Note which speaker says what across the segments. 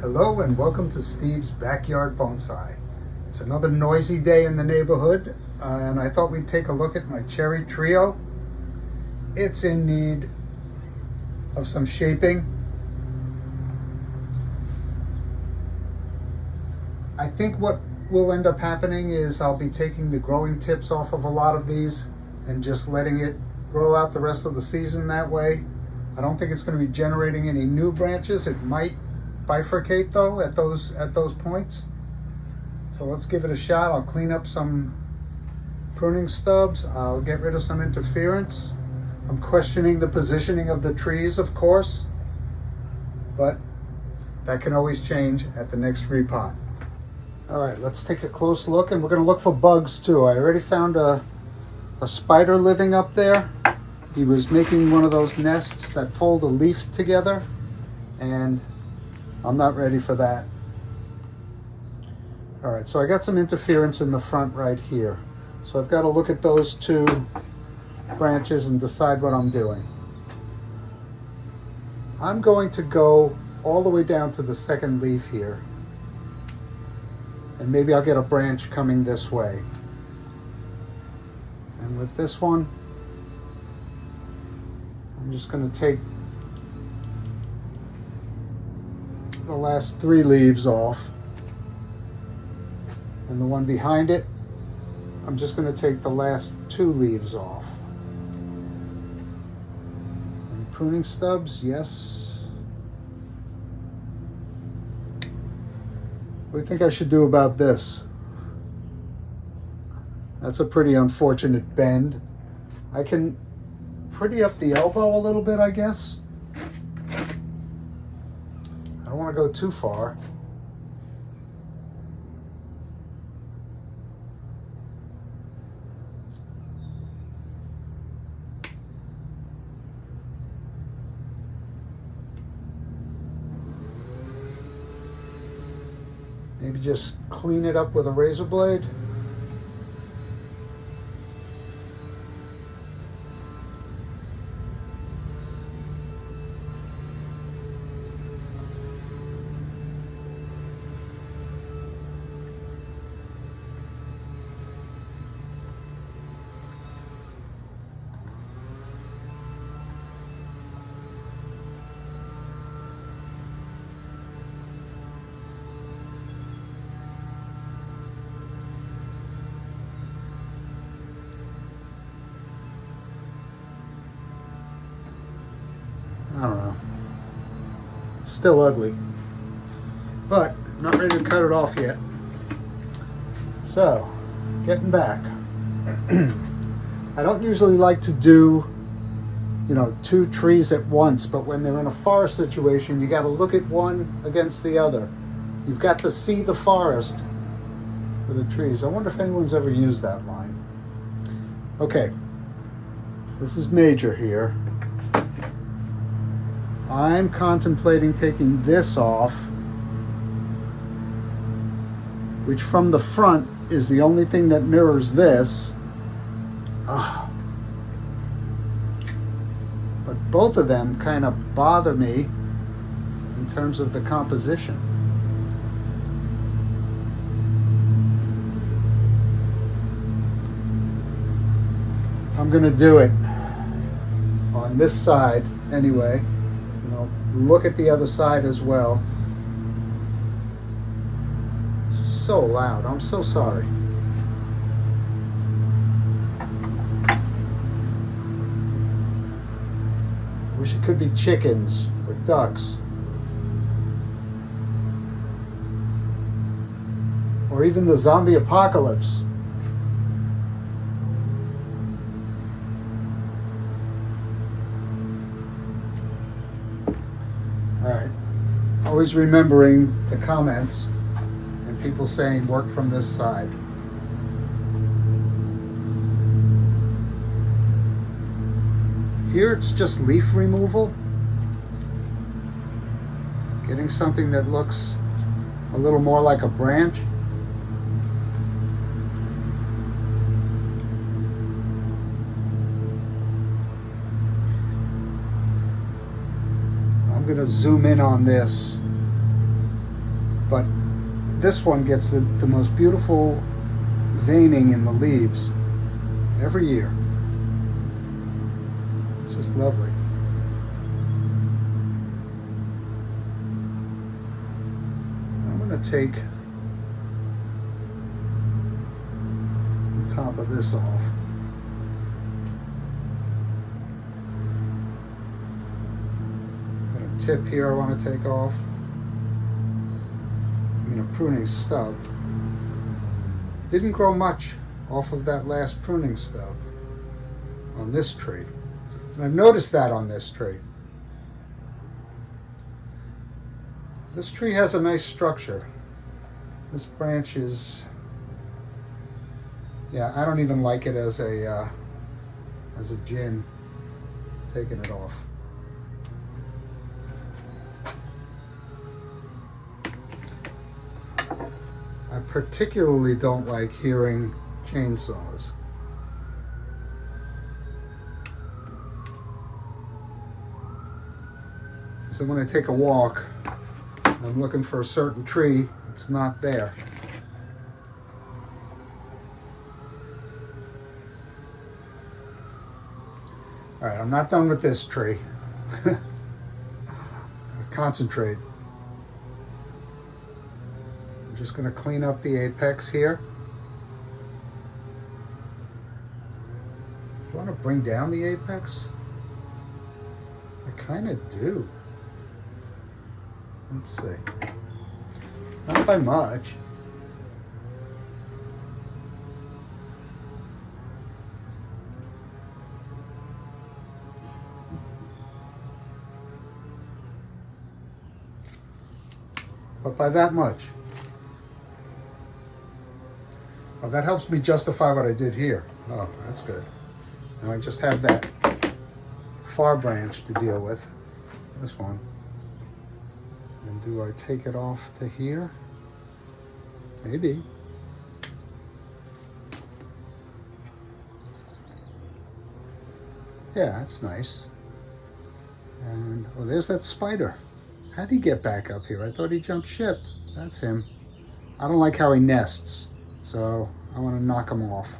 Speaker 1: Hello and welcome to Steve's Backyard Bonsai. It's another noisy day in the neighborhood and I thought we'd take a look at my cherry trio. It's in need of some shaping. I think what will end up happening is I'll be taking the growing tips off of a lot of these and just letting it grow out the rest of the season that way. I don't think it's going to be generating any new branches. It might bifurcate though at those points. So let's give it a shot. I'll clean up some pruning stubs. I'll get rid of some interference. I'm questioning the positioning of the trees, of course, but that can always change at the next repot. All right, let's take a close look, and we're going to look for bugs too. I already found a spider living up there. He was making one of those nests that fold a leaf together, and I'm not ready for that. All right, so I got some interference in the front right here. So I've got to look at those two branches and decide what I'm doing. I'm going to go all the way down to the second leaf here. And maybe I'll get a branch coming this way. And with this one, I'm just going to take the last 3 leaves off, and the one behind it, I'm just going to take the last 2 leaves off. And pruning stubs, yes. What do you think I should do about this? That's a pretty unfortunate bend. I can pretty up the elbow a little bit, I guess. I don't want to go too far. Maybe just clean it up with a razor blade. I don't know. It's still ugly, but I'm not ready to cut it off yet. So, getting back. I don't usually like to do, 2 trees at once, but when they're in a forest situation, you got to look at one against the other. You've got to see the forest for the trees. I wonder if anyone's ever used that line. Okay, this is major here. I'm contemplating taking this off, which from the front is the only thing that mirrors this. But both of them kind of bother me in terms of the composition. I'm going to do it on this side anyway. Look at the other side as well. So loud. I'm so sorry. Wish it could be chickens or ducks. Or even the zombie apocalypse. Alright, always remembering the comments and people saying work from this side. Here it's just leaf removal. Getting something that looks a little more like a branch. I'm going to zoom in on this But this one gets the most beautiful veining in the leaves every year. It's just lovely. I'm going to take the top of this off. Got a tip here I want to take off. I mean, a pruning stub. Didn't grow much off of that last pruning stub on this tree. And I've noticed that on this tree. This tree has a nice structure. This branch is, yeah, I don't even like it as a gin, taking it off. I particularly don't like hearing chainsaws. So when I take a walk, I'm looking for a certain tree, it's not there. All right, I'm not done with this tree. Concentrate. I'm just going to clean up the apex here. Do I want to bring down the apex? I kind of do. Let's see. Not by much. But by that much. Oh, that helps me justify what I did here. Oh, that's good. Now I just have that far branch to deal with. This one. And do I take it off to here? Maybe. Yeah, that's nice. And, oh, there's that spider. How'd he get back up here? I thought he jumped ship. That's him. I don't like how he nests, so I want to knock him off.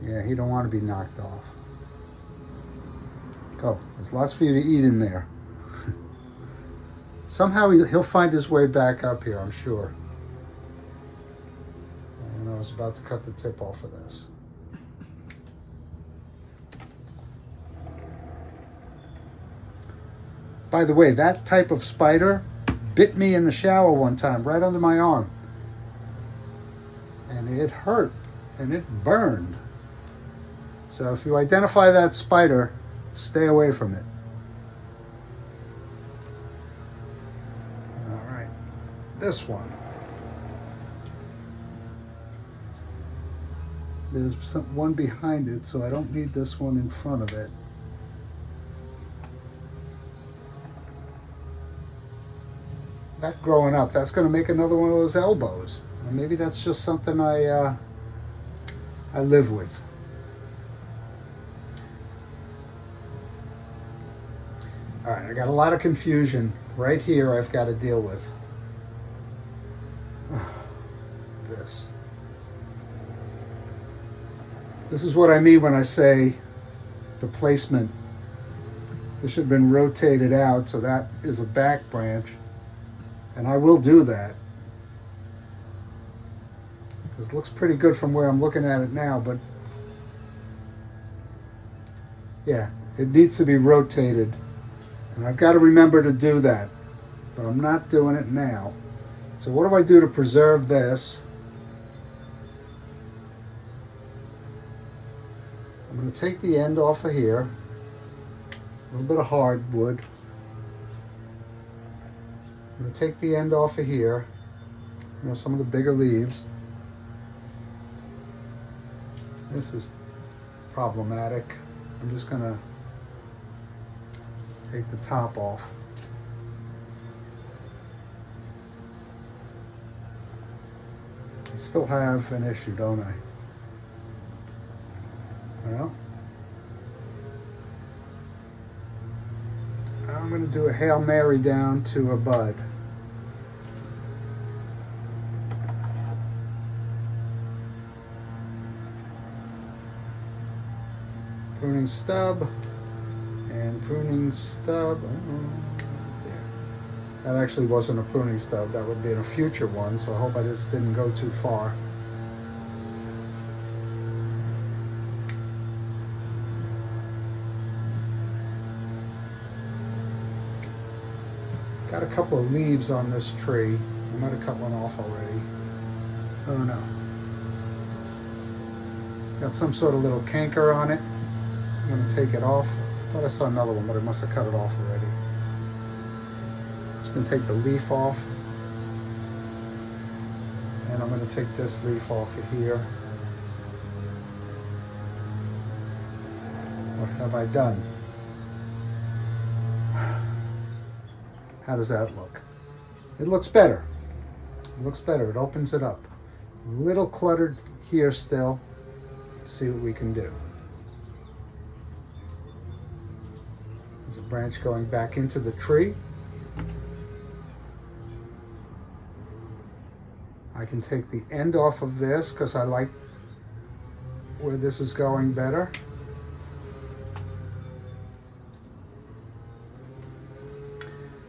Speaker 1: Yeah, he don't want to be knocked off. Go. There's lots for you to eat in there. Somehow he'll find his way back up here, I'm sure. And I was about to cut the tip off of this. By the way, that type of spider bit me in the shower one time, right under my arm. And it hurt, and it burned. So if you identify that spider, stay away from it. All right, this one. There's one behind it, so I don't need this one in front of it. That growing up, that's going to make another one of those elbows. Or maybe that's just something I live with. All right, I got a lot of confusion right here I've got to deal with. This. This is what I mean when I say the placement. This should have been rotated out, so that is a back branch. And I will do that. Because it looks pretty good from where I'm looking at it now, but yeah, it needs to be rotated. And I've got to remember to do that, but I'm not doing it now. So what do I do to preserve this? I'm going to take the end off of here. A little bit of hardwood. I'm going to take the end off of here, you know, some of the bigger leaves. This is problematic. I'm just going to take the top off. I still have an issue, don't I? Well, I'm going to do a Hail Mary down to a bud. pruning stub and pruning stub. Yeah. That actually wasn't a pruning stub. That would be in a future one, so I hope I just didn't go too far. Got a couple of leaves on this tree. I might have cut one off already. Oh no. Got some sort of little canker on it. I'm going to take it off. I thought I saw another one, but I must have cut it off already. Just going to take the leaf off. And I'm going to take this leaf off of here. What have I done? How does that look? It looks better. It looks better. It opens it up. A little cluttered here still. Let's see what we can do. There's a branch going back into the tree. I can take the end off of this because I like where this is going better.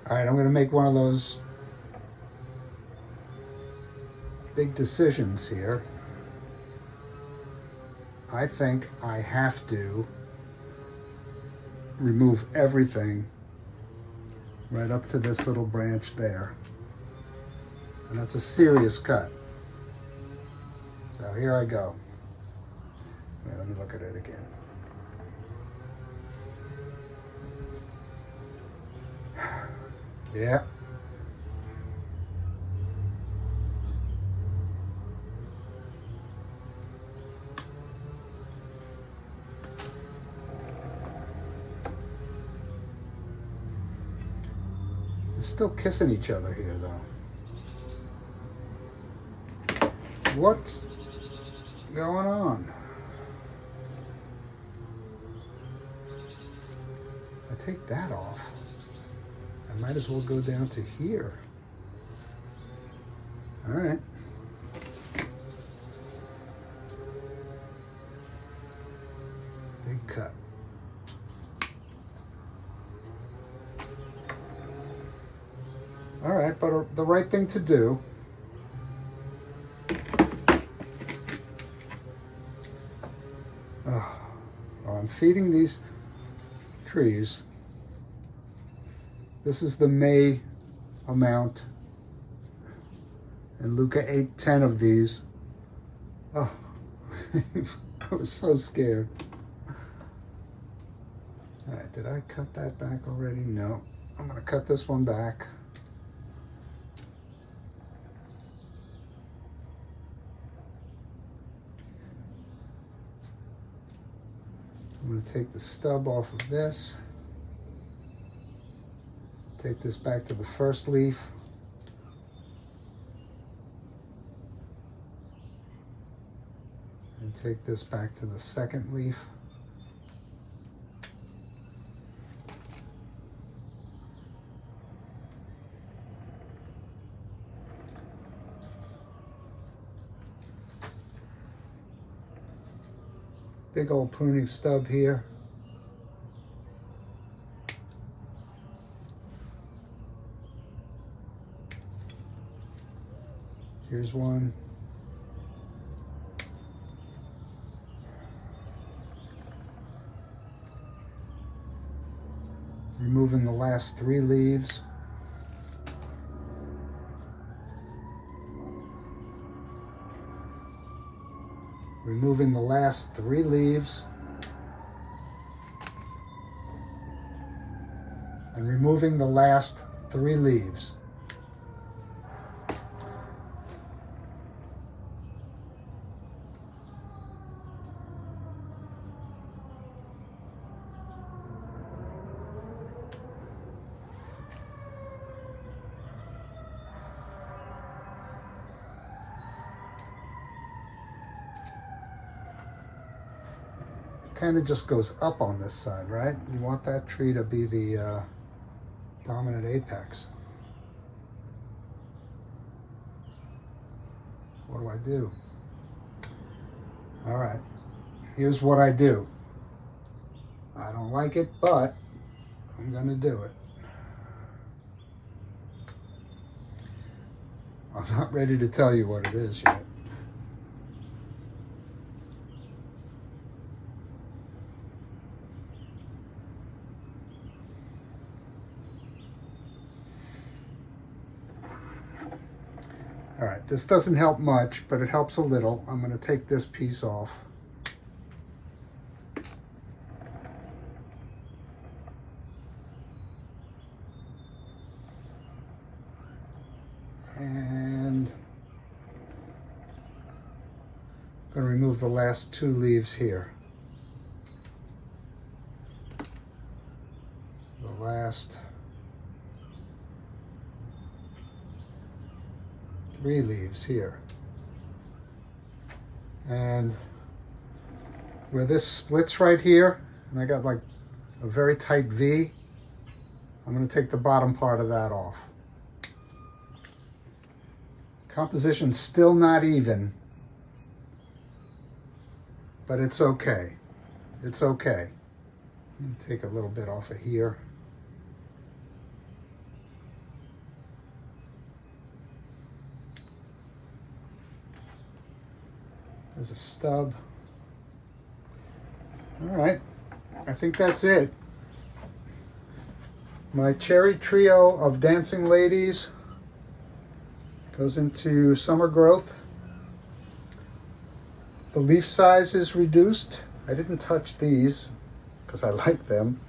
Speaker 1: All right, I'm going to make one of those big decisions here. I think I have to remove everything right up to this little branch there. And that's a serious cut. So here I go. Wait, let me look at it again. Yeah. They're still kissing each other here, though. What's going on? I take that off. I might as well go down to here. All right. Big cut. All right, but the right thing to do. I'm feeding these trees. This is the May amount. And Luca ate 10 of these. Oh, I was so scared. All right, did I cut that back already? No. I'm gonna cut this one back. I'm going to take the stub off of this. Take this back to the first leaf. And take this back to the second leaf. Big old pruning stub here. Here's one. Removing the last 3 leaves. Removing the last 3 leaves. And removing the last 3 leaves. Kind of just goes up on this side, right? You want that tree to be the dominant apex. What do I do? All right, here's what I do. I don't like it, but I'm gonna do it. I'm not ready to tell you what it is yet. All right, this doesn't help much, but it helps a little. I'm going to take this piece off. And I'm going to remove the last 2 leaves here. The last 3 leaves here. And where this splits right here, and I got like a very tight V, I'm going to take the bottom part of that off. Composition's still not even, but it's okay. It's okay. Take a little bit off of here. There's a stub. All right, I think that's it. My cherry trio of dancing ladies goes into summer growth. The leaf size is reduced. I didn't touch these because I like them.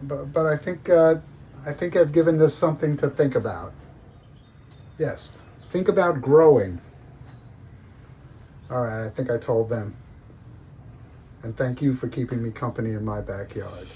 Speaker 1: But I think I've given this something to think about. Yes, think about growing. All right, I think I told them. And thank you for keeping me company in my backyard.